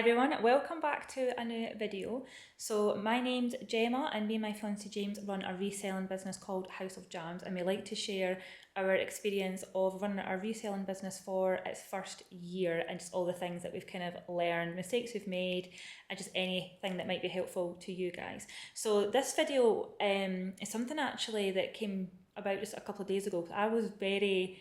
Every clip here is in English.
everyone, welcome back to a new video. So my name's Gemma and me and my fiance James run a reselling business called House of Jams, and we like to share our experience of running our reselling business for its first year and just all the things that we've kind of learned, mistakes we've made, and just anything that might be helpful to you guys. So this video is something actually that came about just a couple of days ago. I was very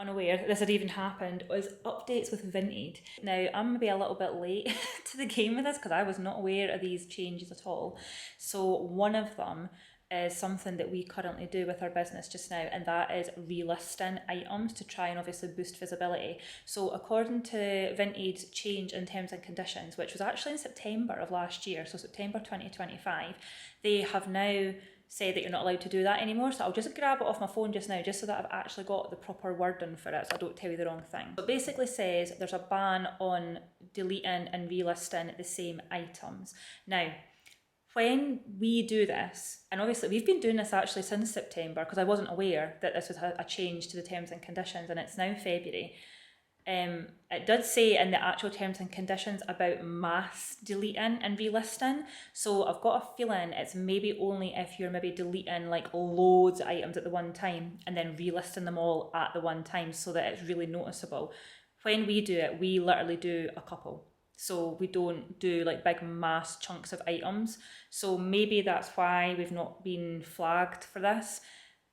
unaware that this had even happened, was updates with Vinted. Now, I'm maybe a little bit late to the game with this because I was not aware of these changes at all. So one of them is something that we currently do with our business just now, and that is relisting items to try and obviously boost visibility. So according to Vinted's change in terms and conditions, which was actually in September of last year, so September 2025, they have now say that you're not allowed to do that anymore. So I'll just grab it off my phone just now, just so that I've actually got the proper wording for it, so I don't tell you the wrong thing. So it basically says there's a ban on deleting and relisting the same items. Now, when we do this, and obviously we've been doing this actually since September, because I wasn't aware that this was a change to the terms and conditions, and it's now February. It does say in the actual terms and conditions about mass deleting and relisting. So I've got a feeling it's maybe only if you're maybe deleting like loads of items at the one time and then relisting them all at the one time so that it's really noticeable. When we do it, we literally do a couple. So we don't do like big mass chunks of items. So maybe that's why we've not been flagged for this.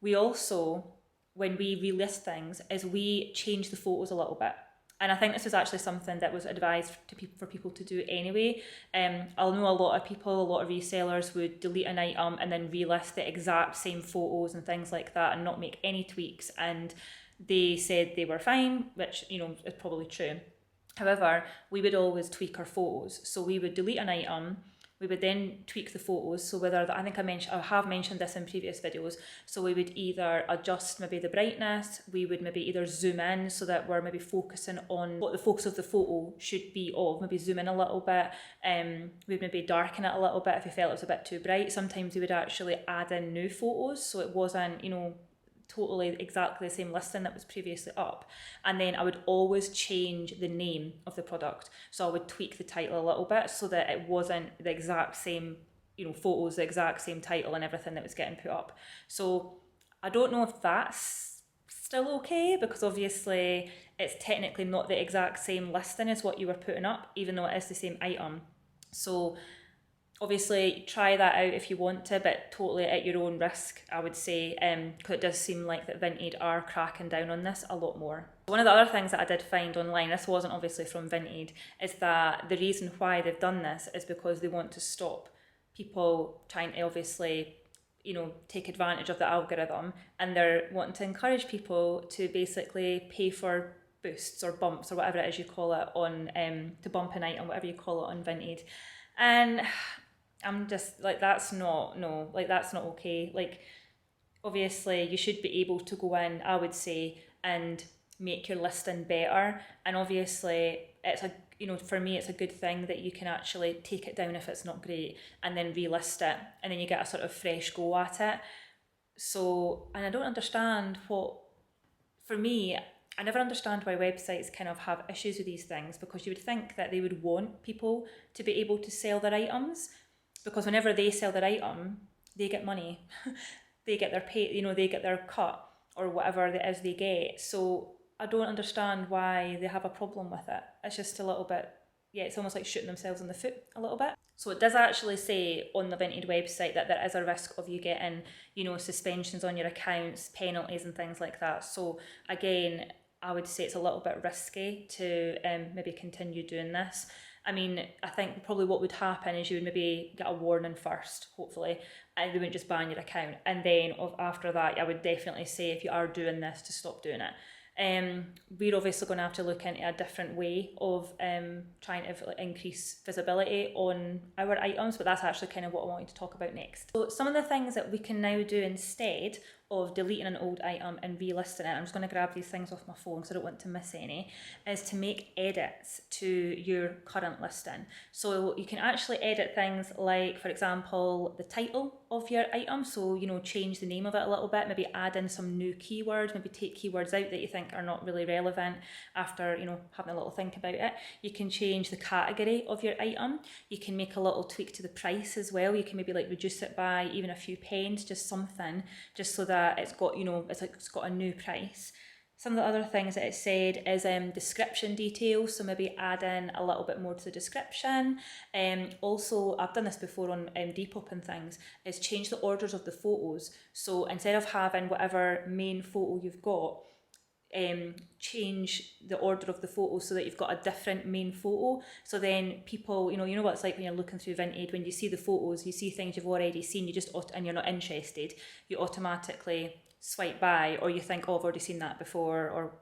We also, when we relist things, is we change the photos a little bit. And I think this was actually something that was advised for people to do anyway. I'll know a lot of people, a lot of resellers would delete an item and then relist the exact same photos and things like that and not make any tweaks. And they said they were fine, which, you know, is probably true. However, we would always tweak our photos. So we would delete an item, we would then tweak the photos. So whether, I think I have mentioned this in previous videos. So we would either adjust maybe the brightness, we would maybe either zoom in so that we're maybe focusing on what the focus of the photo should be of, maybe zoom in a little bit. We'd maybe darken it a little bit if we felt it was a bit too bright. Sometimes we would actually add in new photos so it wasn't, you know, totally exactly the same listing that was previously up. And then I would always change the name of the product. So I would tweak the title a little bit so that it wasn't the exact same, you know, photos, the exact same title and everything that was getting put up. So I don't know if that's still okay, because obviously it's technically not the exact same listing as what you were putting up, even though it is the same item. So obviously, try that out if you want to, but totally at your own risk, I would say, because it does seem like that Vinted are cracking down on this a lot more. One of the other things that I did find online, this wasn't obviously from Vinted, is that the reason why they've done this is because they want to stop people trying to obviously, you know, take advantage of the algorithm, and they're wanting to encourage people to basically pay for boosts or bumps or whatever it is you call it on, to bump an item, whatever you call it on Vinted. And I'm just like, that's not okay. Like, obviously you should be able to go in, I would say, and make your listing better. And obviously it's a, you know, for me it's a good thing that you can actually take it down if it's not great and then relist it, and then you get a sort of fresh go at it. So, and I don't understand for me, I never understand why websites kind of have issues with these things, because you would think that they would want people to be able to sell their items, because whenever they sell their item, they get money. They get their pay, you know, they get their cut or whatever it is they get. So I don't understand why they have a problem with it. It's just a little bit, yeah, it's almost like shooting themselves in the foot a little bit. So it does actually say on the Vinted website that there is a risk of you getting, you know, suspensions on your accounts, penalties and things like that. So again, I would say it's a little bit risky to maybe continue doing this. I mean, I think probably what would happen is you would maybe get a warning first, hopefully, and they wouldn't just ban your account. And then after that, I would definitely say if you are doing this, to stop doing it. We're obviously going to have to look into a different way of trying to increase visibility on our items, but that's actually kind of what I wanted to talk about next. So some of the things that we can now do instead of deleting an old item and relisting it, I'm just going to grab these things off my phone because I don't want to miss any, is to make edits to your current listing. So you can actually edit things like, for example, the title of your item. So, change the name of it a little bit, maybe add in some new keywords, maybe take keywords out that you think are not really relevant after, having a little think about it. You can change the category of your item. You can make a little tweak to the price as well. You can maybe reduce it by even a few pence, just something, just so that it's got, it's got a new price. Some of the other things that it said is description details, so maybe add in a little bit more to the description. Also, I've done this before on Depop and things, is change the orders of the photos. So instead of having whatever main photo you've got, change the order of the photos so that you've got a different main photo. So then people, you know what it's like when you're looking through Vinted, when you see the photos, you see things you've already seen, and you're not interested, you automatically swipe by, or you think, oh, I've already seen that before, or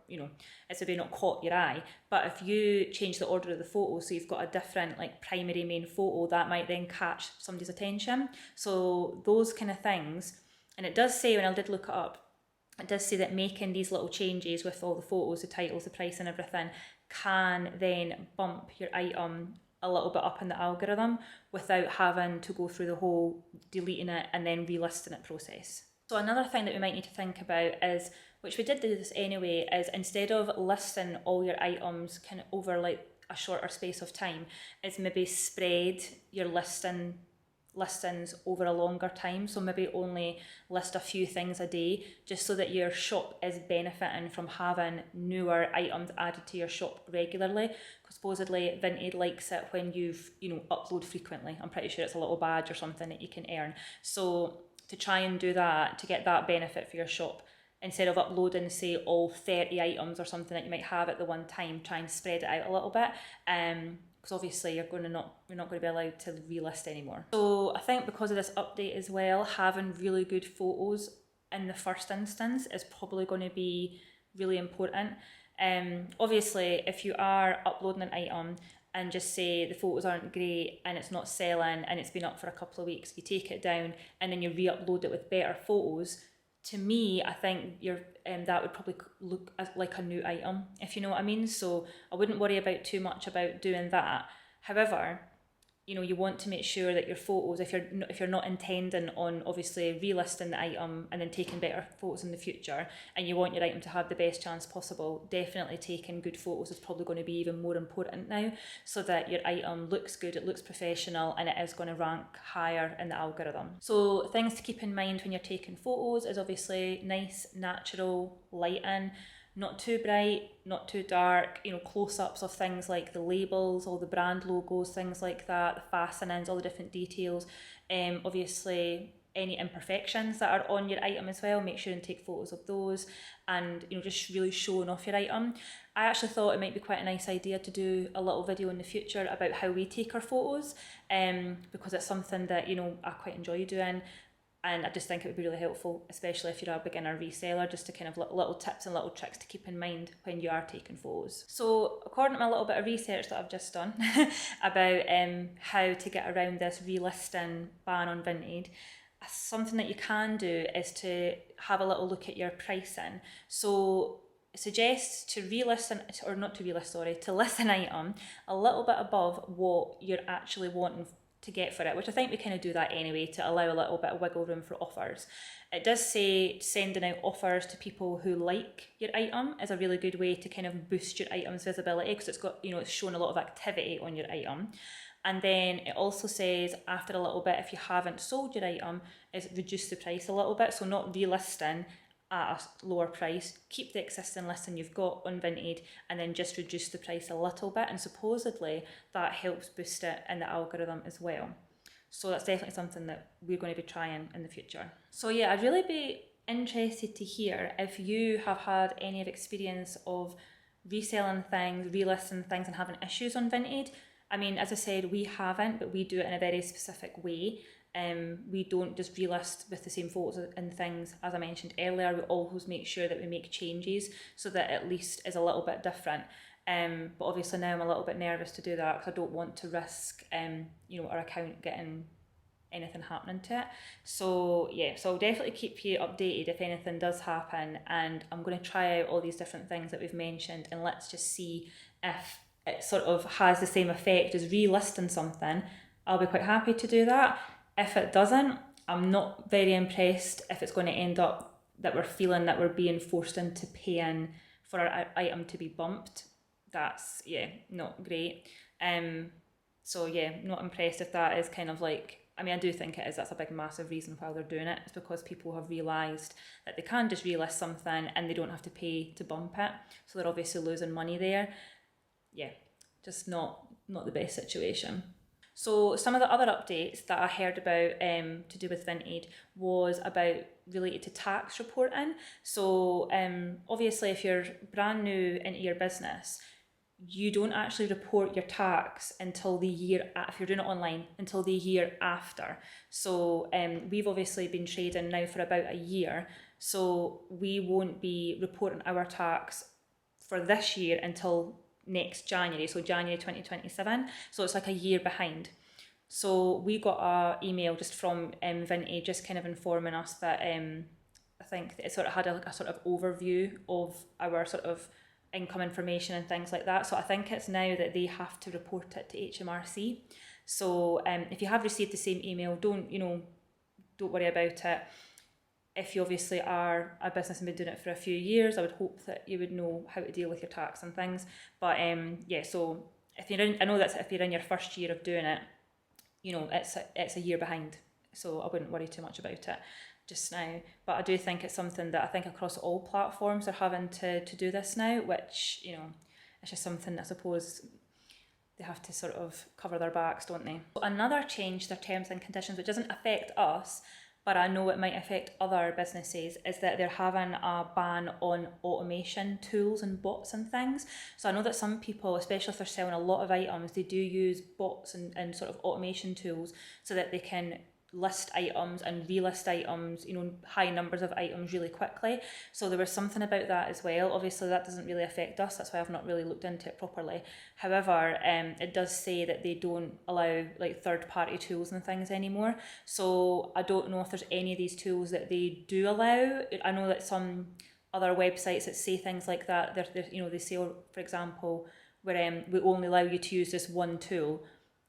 it's maybe not caught your eye. But if you change the order of the photo, so you've got a different primary main photo, that might then catch somebody's attention. So those kind of things. And it does say, when I did look it up, it does say that making these little changes with all the photos, the titles, the price and everything can then bump your item a little bit up in the algorithm without having to go through the whole deleting it and then relisting it process. So another thing that we might need to think about is, which we did do this anyway, is instead of listing all your items kind of over a shorter space of time, is maybe spread your listings over a longer time. So maybe only list a few things a day, just so that your shop is benefiting from having newer items added to your shop regularly. Because supposedly Vinted likes it when you've upload frequently. I'm pretty sure it's a little badge or something that you can earn. So to try and do that, to get that benefit for your shop, instead of uploading, say, all 30 items or something that you might have at the one time, try and spread it out a little bit. Because obviously you're not going to be allowed to relist anymore. So I think because of this update as well, having really good photos in the first instance is probably going to be really important. Obviously, if you are uploading an item and just say the photos aren't great and it's not selling and it's been up for a couple of weeks, you take it down and then you re-upload it with better photos, to me, I think that would probably look like a new item, if you know what I mean. So I wouldn't worry too much about doing that. However, you want to make sure that your photos, if you're not intending on obviously relisting the item and then taking better photos in the future, and you want your item to have the best chance possible, definitely taking good photos is probably going to be even more important now, so that your item looks good, it looks professional, and it is going to rank higher in the algorithm. So things to keep in mind when you're taking photos is obviously nice, natural lighting. Not too bright, not too dark, close-ups of things like the labels, all the brand logos, things like that, the fastenings, all the different details. Obviously, any imperfections that are on your item as well, make sure and take photos of those, and just really showing off your item. I actually thought it might be quite a nice idea to do a little video in the future about how we take our photos, because it's something that I quite enjoy doing. And I just think it would be really helpful, especially if you're a beginner reseller, just to kind of little tips and little tricks to keep in mind when you are taking photos. So according to my little bit of research that I've just done about how to get around this relisting ban on Vinted, something that you can do is to have a little look at your pricing. So it suggests to list an item a little bit above what you're actually wanting to get for it, which I think we kind of do that anyway, to allow a little bit of wiggle room for offers. It does say sending out offers to people who like your item is a really good way to kind of boost your item's visibility, because it's got, it's showing a lot of activity on your item. And then it also says, after a little bit, if you haven't sold your item, is reduce the price a little bit. So not relisting at a lower price, keep the existing listing you've got on Vinted, and then just reduce the price a little bit, and supposedly that helps boost it in the algorithm as well. So that's definitely something that we're going to be trying in the future. So yeah, I'd really be interested to hear if you have had any experience of reselling things, relisting things and having issues on Vinted. I mean, as I said, we haven't, but we do it in a very specific way. We don't just relist with the same photos and things. As I mentioned earlier, we always make sure that we make changes so that at least is a little bit different. But obviously now I'm a little bit nervous to do that, because I don't want to risk our account getting anything happening to it. So yeah, so I'll definitely keep you updated if anything does happen, and I'm going to try out all these different things that we've mentioned, and let's just see if it sort of has the same effect as relisting something. I'll be quite happy to do that. If it doesn't, I'm not very impressed if it's going to end up that we're feeling that we're being forced into paying for our item to be bumped. That's, yeah, not great. So yeah, not impressed if that is kind of like, I mean, I do think it is. That's a big, massive reason why they're doing it. It's because people have realised that they can just relist something and they don't have to pay to bump it. So they're obviously losing money there. Yeah, just not the best situation. So some of the other updates that I heard about to do with Vinted was about related to tax reporting. So obviously if you're brand new into your business, you don't actually report your tax until the year, if you're doing it online, until the year after. So we've obviously been trading now for about a year, so we won't be reporting our tax for this year until next January, so January 2027. So it's like a year behind. So we got a email just from Vinted, just kind of informing us that I think it sort of had a sort of overview of our sort of income information and things like that. So I think it's now that they have to report it to HMRC. So if you have received the same email, don't worry about it. If you obviously are a business and been doing it for a few years, I would hope that you would know how to deal with your tax and things. But yeah, so if you're in, I know that if you're in your first year of doing it, it's a year behind. So I wouldn't worry too much about it just now. But I do think it's something that I think across all platforms are having to do this now, which, it's just something I suppose they have to sort of cover their backs, don't they? Another change to their terms and conditions, which doesn't affect us, but I know it might affect other businesses, is that they're having a ban on automation tools and bots and things. So I know that some people, especially if they're selling a lot of items, they do use bots and sort of automation tools so that they can list items and relist items, high numbers of items really quickly. So there was something about that as well. Obviously that doesn't really affect us, that's why I've not really looked into it properly. However, it does say that they don't allow like third-party tools and things anymore. So I don't know if there's any of these tools that they do allow. I know that some other websites that say things like that, they say, for example, where we only allow you to use this one tool,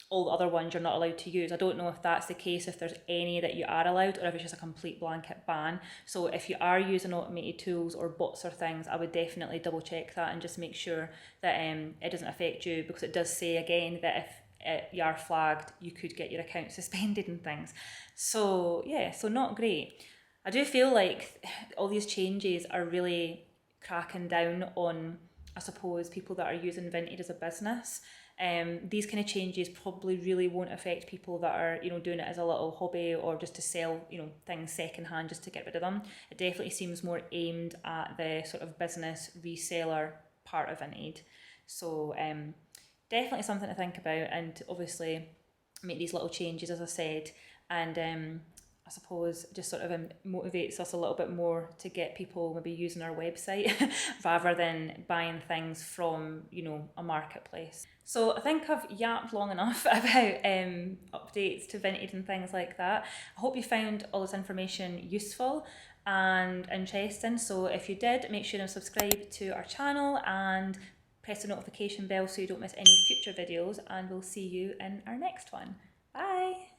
all the other ones you're not allowed to use. I don't know if that's the case, if there's any that you are allowed, or if it's just a complete blanket ban. So if you are using automated tools or bots or things, I would definitely double check that and just make sure that it doesn't affect you, because it does say again that if you are flagged, you could get your account suspended and things. So yeah, so not great. I do feel like all these changes are really cracking down on, I suppose, people that are using Vinted as a business. These kind of changes probably really won't affect people that are, doing it as a little hobby or just to sell, things secondhand just to get rid of them. It definitely seems more aimed at the sort of business reseller part of Vinted. So definitely something to think about, and obviously make these little changes, as I said, and I suppose just sort of motivates us a little bit more to get people maybe using our website rather than buying things from, a marketplace. So I think I've yapped long enough about updates to Vinted and things like that. I hope you found all this information useful and interesting. So if you did, make sure to subscribe to our channel and press the notification bell so you don't miss any future videos, and we'll see you in our next one. Bye!